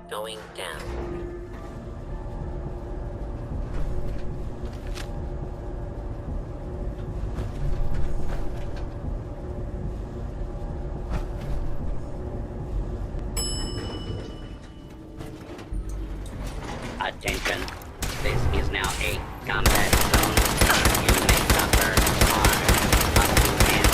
Going down. Attention. This is now a combat zone. You may suffer harm up to end.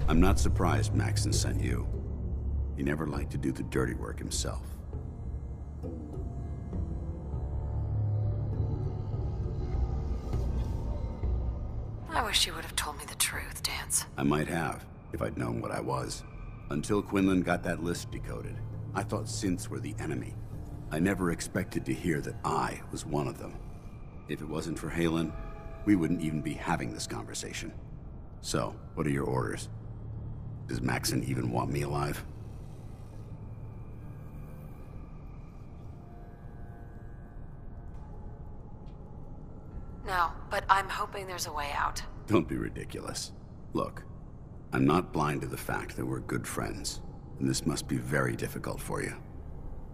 I'm not surprised Maxon sent you. He never liked to do the dirty work himself. I wish you would have told me the truth, Dance. I might have, if I'd known what I was. Until Quinlan got that list decoded, I thought synths were the enemy. I never expected to hear that I was one of them. If it wasn't for Halen, we wouldn't even be having this conversation. So, what are your orders? Does Maxon even want me alive? No, but I'm hoping there's a way out. Don't be ridiculous. Look, I'm not blind to the fact that we're good friends, and this must be very difficult for you.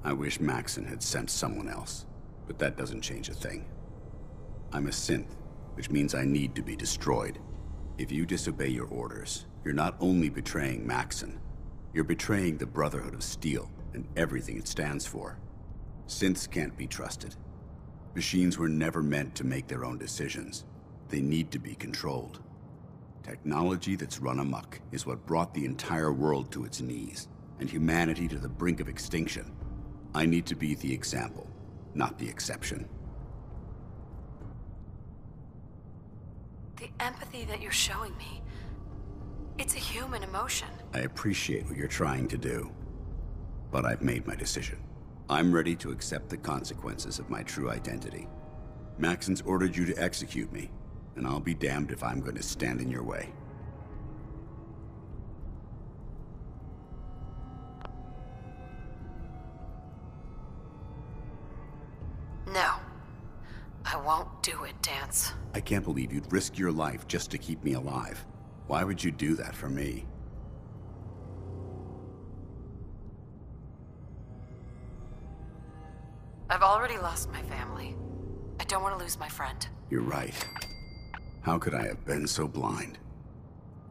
I wish Maxon had sent someone else, but that doesn't change a thing. I'm a synth, which means I need to be destroyed. If you disobey your orders, you're not only betraying Maxon, you're betraying the Brotherhood of Steel and everything it stands for. Synths can't be trusted. Machines were never meant to make their own decisions. They need to be controlled. Technology that's run amok is what brought the entire world to its knees, and humanity to the brink of extinction. I need to be the example, not the exception. The empathy that you're showing me, it's a human emotion. I appreciate what you're trying to do, but I've made my decision. I'm ready to accept the consequences of my true identity. Maxon's ordered you to execute me, and I'll be damned if I'm going to stand in your way. No. I won't do it, Dance. I can't believe you'd risk your life just to keep me alive. Why would you do that for me? I've already lost my family. I don't want to lose my friend. You're right. How could I have been so blind?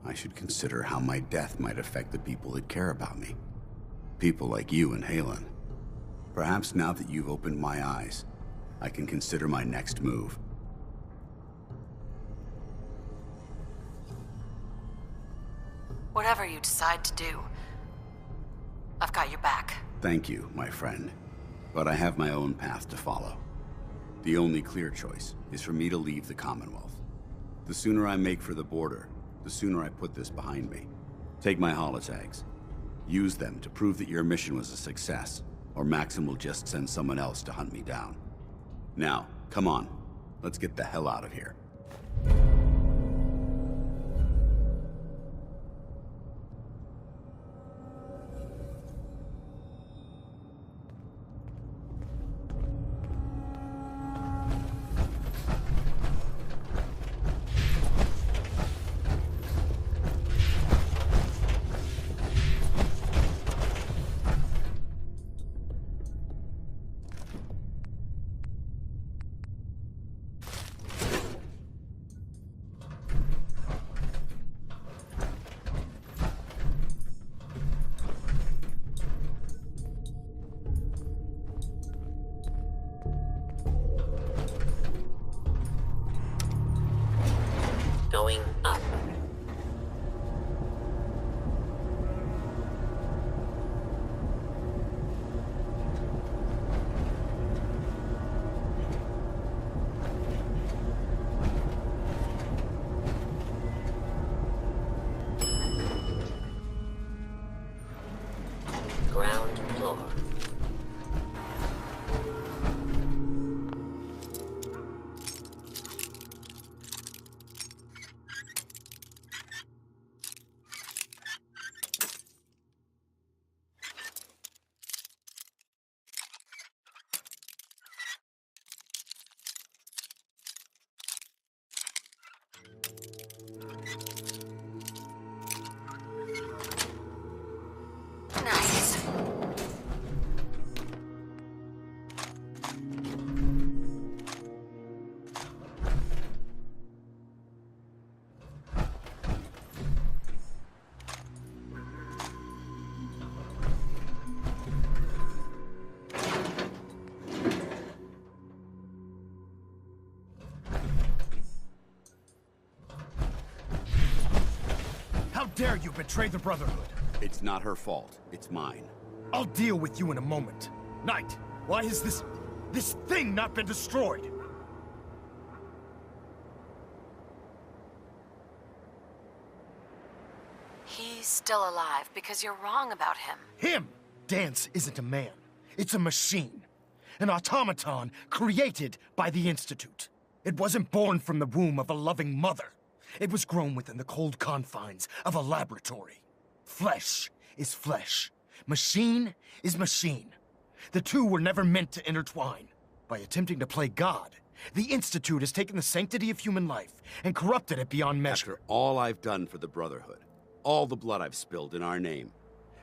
I should consider how my death might affect the people that care about me. People like you and Halen. Perhaps now that you've opened my eyes, I can consider my next move. Whatever you decide to do, I've got your back. Thank you, my friend. But I have my own path to follow. The only clear choice is for me to leave the Commonwealth. The sooner I make for the border, the sooner I put this behind me. Take my holotags. Use them to prove that your mission was a success, or Maxon will just send someone else to hunt me down. Now, come on. Let's get the hell out of here. How dare you betray the Brotherhood? It's not her fault. It's mine. I'll deal with you in a moment. Knight, why has this thing not been destroyed? He's still alive because you're wrong about him. Him! Dance isn't a man. It's a machine. An automaton created by the Institute. It wasn't born from the womb of a loving mother. It was grown within the cold confines of a laboratory. Flesh is flesh. Machine is machine. The two were never meant to intertwine. By attempting to play God, the Institute has taken the sanctity of human life and corrupted it beyond measure. After all I've done for the Brotherhood, all the blood I've spilled in our name,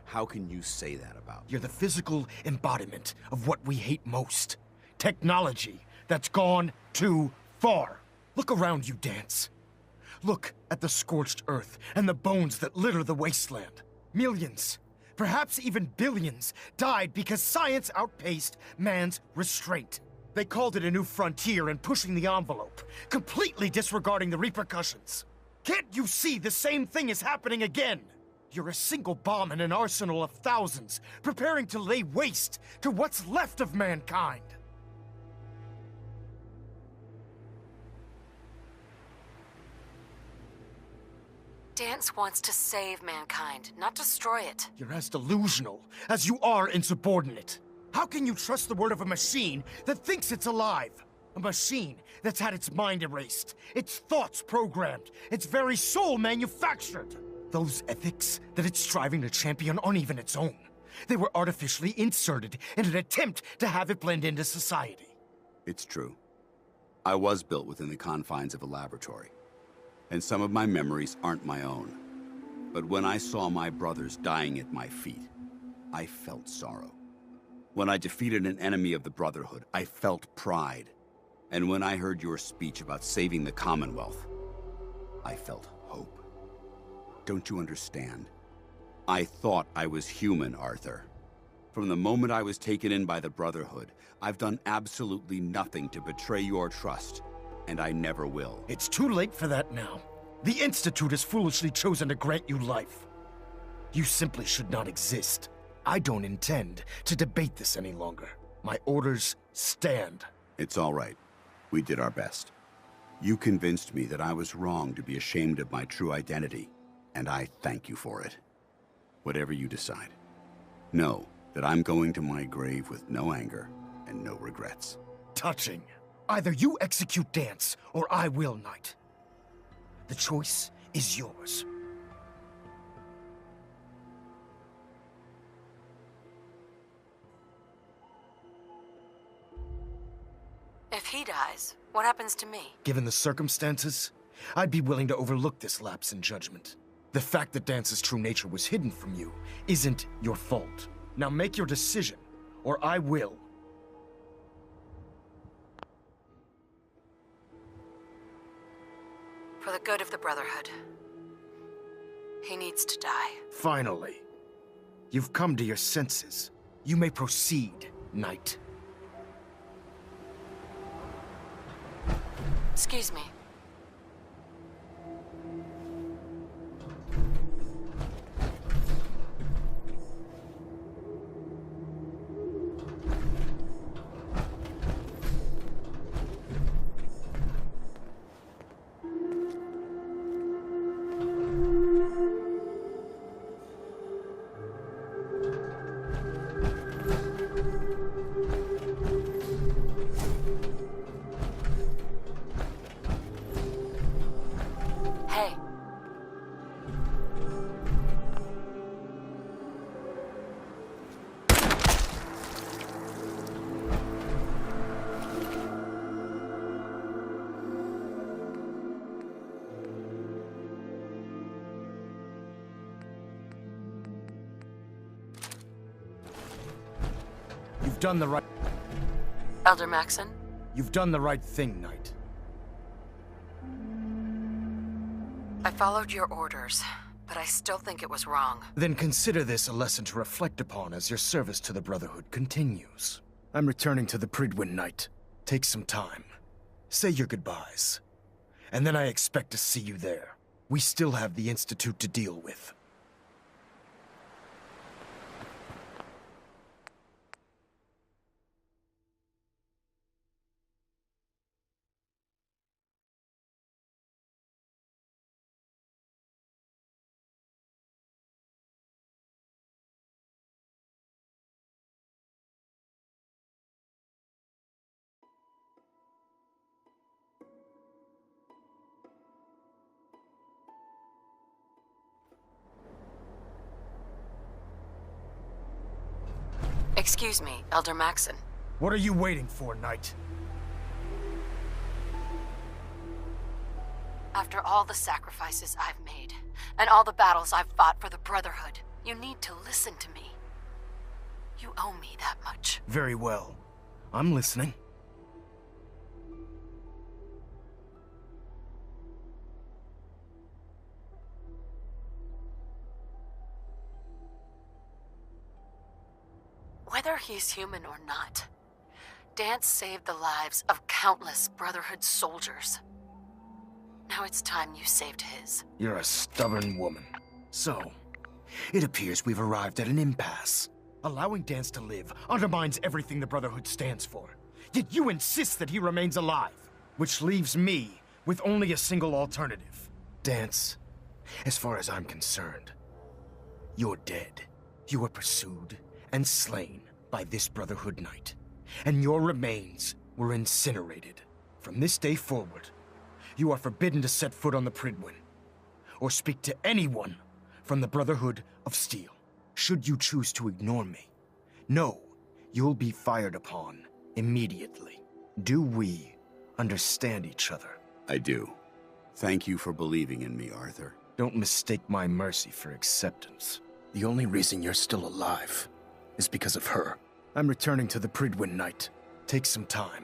how can you say that about me? You're the physical embodiment of what we hate most. Technology that's gone too far. Look around you, Dance. Look at the scorched earth and the bones that litter the wasteland. Millions, perhaps even billions, died because science outpaced man's restraint. They called it a new frontier and pushing the envelope, completely disregarding the repercussions. Can't you see the same thing is happening again? You're a single bomb in an arsenal of thousands, preparing to lay waste to what's left of mankind. Dance wants to save mankind, not destroy it. You're as delusional as you are insubordinate. How can you trust the word of a machine that thinks it's alive? A machine that's had its mind erased, its thoughts programmed, its very soul manufactured. Those ethics that it's striving to champion aren't even its own. They were artificially inserted in an attempt to have it blend into society. It's true. I was built within the confines of a laboratory, and some of my memories aren't my own. But when I saw my brothers dying at my feet, I felt sorrow. When I defeated an enemy of the Brotherhood, I felt pride. And when I heard your speech about saving the Commonwealth, I felt hope. Don't you understand? I thought I was human, Arthur. From the moment I was taken in by the Brotherhood, I've done absolutely nothing to betray your trust, and I never will. It's too late for that now. The Institute has foolishly chosen to grant you life. You simply should not exist. I don't intend to debate this any longer. My orders stand. It's all right. We did our best. You convinced me that I was wrong to be ashamed of my true identity, and I thank you for it. Whatever you decide, know that I'm going to my grave with no anger and no regrets. Touching. Either you execute Dance, or I will, Knight. The choice is yours. If he dies, what happens to me? Given the circumstances, I'd be willing to overlook this lapse in judgment. The fact that Dance's true nature was hidden from you isn't your fault. Now make your decision, or I will. For the good of the Brotherhood. He needs to die. Finally. You've come to your senses. You may proceed, Knight. Excuse me. Hey. You've done the right... Elder Maxon? You've done the right thing, Knight. I followed your orders, but I still think it was wrong. Then consider this a lesson to reflect upon as your service to the Brotherhood continues. I'm returning to the Pridwin, Knight. Take some time. Say your goodbyes. And then I expect to see you there. We still have the Institute to deal with. Excuse me, Elder Maxon. What are you waiting for, Knight? After all the sacrifices I've made, and all the battles I've fought for the Brotherhood, you need to listen to me. You owe me that much. Very well. I'm listening. Whether he's human or not, Dance saved the lives of countless Brotherhood soldiers. Now it's time you saved his. You're a stubborn woman. So, it appears we've arrived at an impasse. Allowing Dance to live undermines everything the Brotherhood stands for. Yet you insist that he remains alive, which leaves me with only a single alternative. Dance, as far as I'm concerned, you're dead. You were pursued and slain by this Brotherhood Knight, and your remains were incinerated. From this day forward, you are forbidden to set foot on the Prydwen, or speak to anyone from the Brotherhood of Steel. Should you choose to ignore me, know you'll be fired upon immediately. Do we understand each other? I do. Thank you for believing in me, Arthur. Don't mistake my mercy for acceptance. The only reason you're still alive is because of her. I'm returning to the Prydwen Knight. Take some time.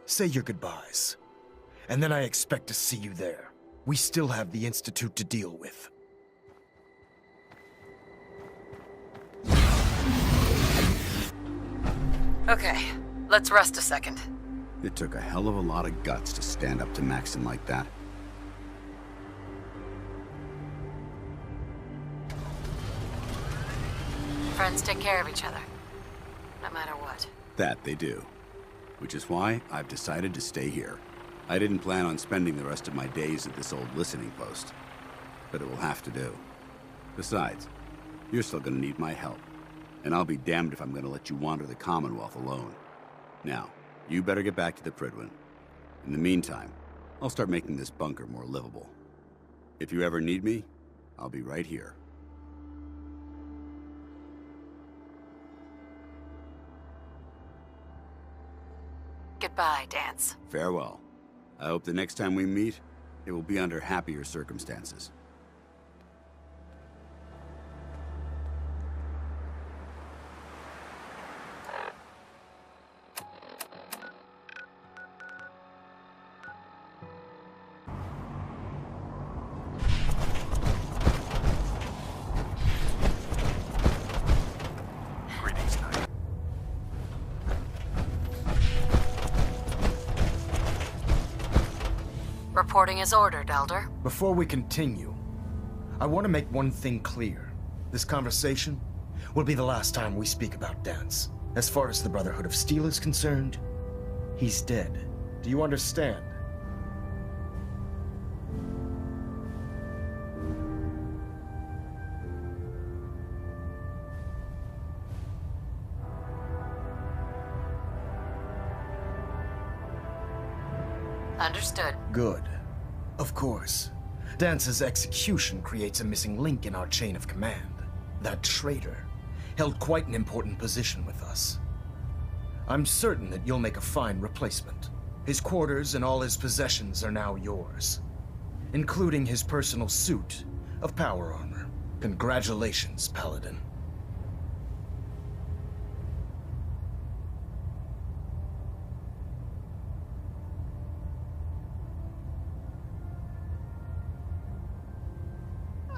Say your goodbyes. And then I expect to see you there. We still have the Institute to deal with. Okay, let's rest a second. It took a hell of a lot of guts to stand up to Maxon like that. Friends take care of each other, no matter what. That they do. Which is why I've decided to stay here. I didn't plan on spending the rest of my days at this old listening post, but it will have to do. Besides, you're still gonna need my help, and I'll be damned if I'm gonna let you wander the Commonwealth alone. Now, you better get back to the Prydwen. In the meantime, I'll start making this bunker more livable. If you ever need me, I'll be right here. Goodbye, Dance. Farewell. I hope the next time we meet, it will be under happier circumstances. Reporting as ordered, Elder. Before we continue, I want to make one thing clear. This conversation will be the last time we speak about Dance. As far as the Brotherhood of Steel is concerned, he's dead. Do you understand? Understood. Good. Of course. Dance's execution creates a missing link in our chain of command. That traitor held quite an important position with us. I'm certain that you'll make a fine replacement. His quarters and all his possessions are now yours, including his personal suit of power armor. Congratulations, Paladin.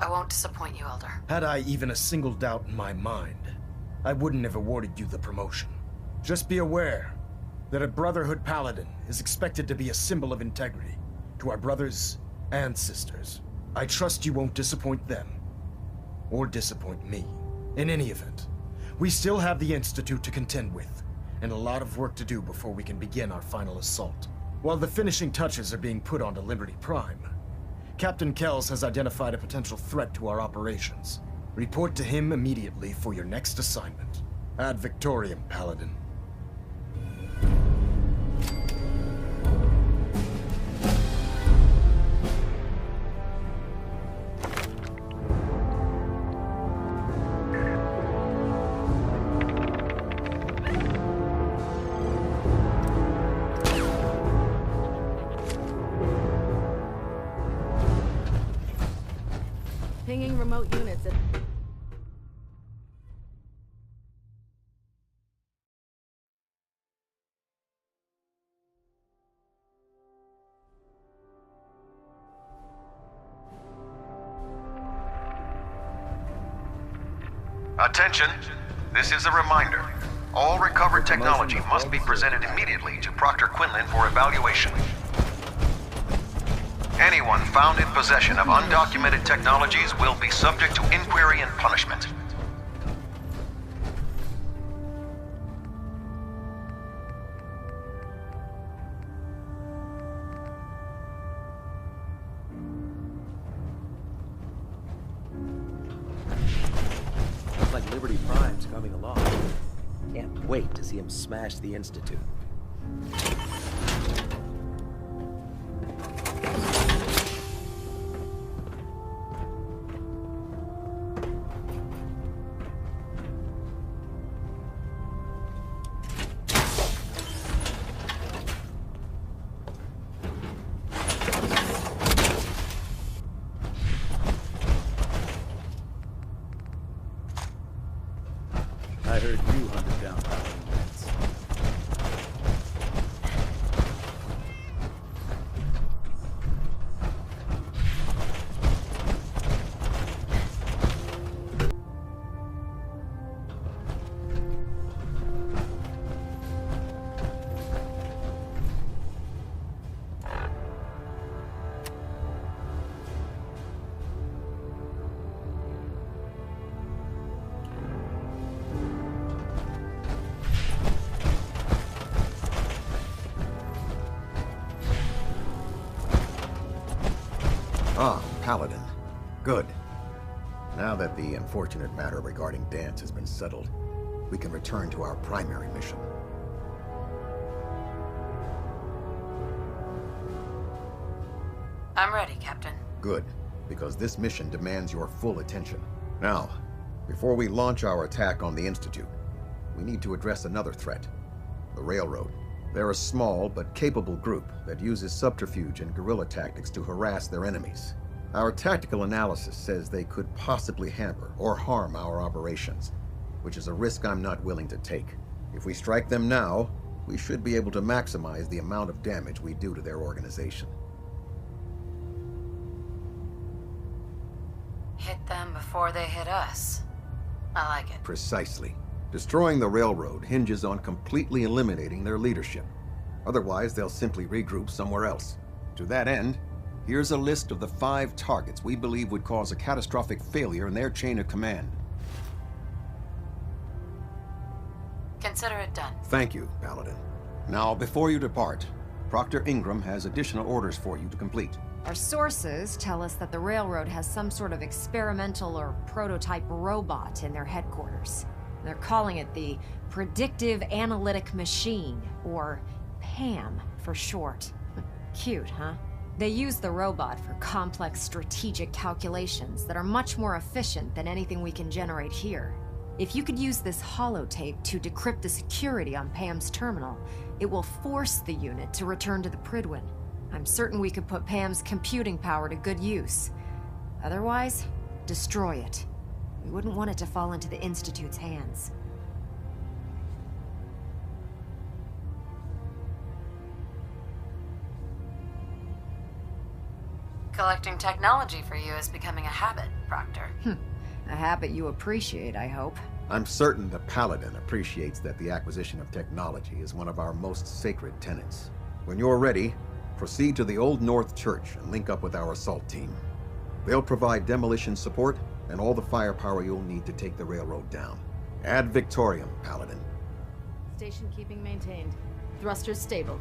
I won't disappoint you, Elder. Had I even a single doubt in my mind, I wouldn't have awarded you the promotion. Just be aware that a Brotherhood Paladin is expected to be a symbol of integrity to our brothers and sisters. I trust you won't disappoint them. Or disappoint me. In any event, we still have the Institute to contend with, and a lot of work to do before we can begin our final assault. While the finishing touches are being put onto Liberty Prime, Captain Kells has identified a potential threat to our operations. Report to him immediately for your next assignment. Ad Victoriam, Paladin. Pinging remote units at... Attention! This is a reminder. All recovered technology must be presented immediately to Proctor Quinlan for evaluation. Anyone found in possession of undocumented technologies will be subject to inquiry and punishment. Looks like Liberty Prime's coming along. Can't wait to see him smash the Institute. I heard you hunted down Paladin Dance. Ah, Paladin. Good. Now that the unfortunate matter regarding Dance has been settled, we can return to our primary mission. I'm ready, Captain. Good, because this mission demands your full attention. Now, before we launch our attack on the Institute, we need to address another threat. The Railroad. They're a small but capable group that uses subterfuge and guerrilla tactics to harass their enemies. Our tactical analysis says they could possibly hamper or harm our operations, which is a risk I'm not willing to take. If we strike them now, we should be able to maximize the amount of damage we do to their organization. Hit them before they hit us. I like it. Precisely. Destroying the Railroad hinges on completely eliminating their leadership. Otherwise, they'll simply regroup somewhere else. To that end, here's a list of the 5 targets we believe would cause a catastrophic failure in their chain of command. Consider it done. Thank you, Paladin. Now, before you depart, Proctor Ingram has additional orders for you to complete. Our sources tell us that the Railroad has some sort of experimental or prototype robot in their headquarters. They're calling it the Predictive Analytic Machine, or PAM for short. Cute, huh? They use the robot for complex strategic calculations that are much more efficient than anything we can generate here. If you could use this holotape to decrypt the security on PAM's terminal, it will force the unit to return to the Pridwin. I'm certain we could put PAM's computing power to good use. Otherwise, destroy it. We wouldn't want it to fall into the Institute's hands. Collecting technology for you is becoming a habit, Proctor. A habit you appreciate, I hope. I'm certain the Paladin appreciates that the acquisition of technology is one of our most sacred tenets. When you're ready, proceed to the Old North Church and link up with our assault team. They'll provide demolition support and all the firepower you'll need to take the railroad down. Ad Victoriam, Paladin. Station keeping maintained. Thrusters stable.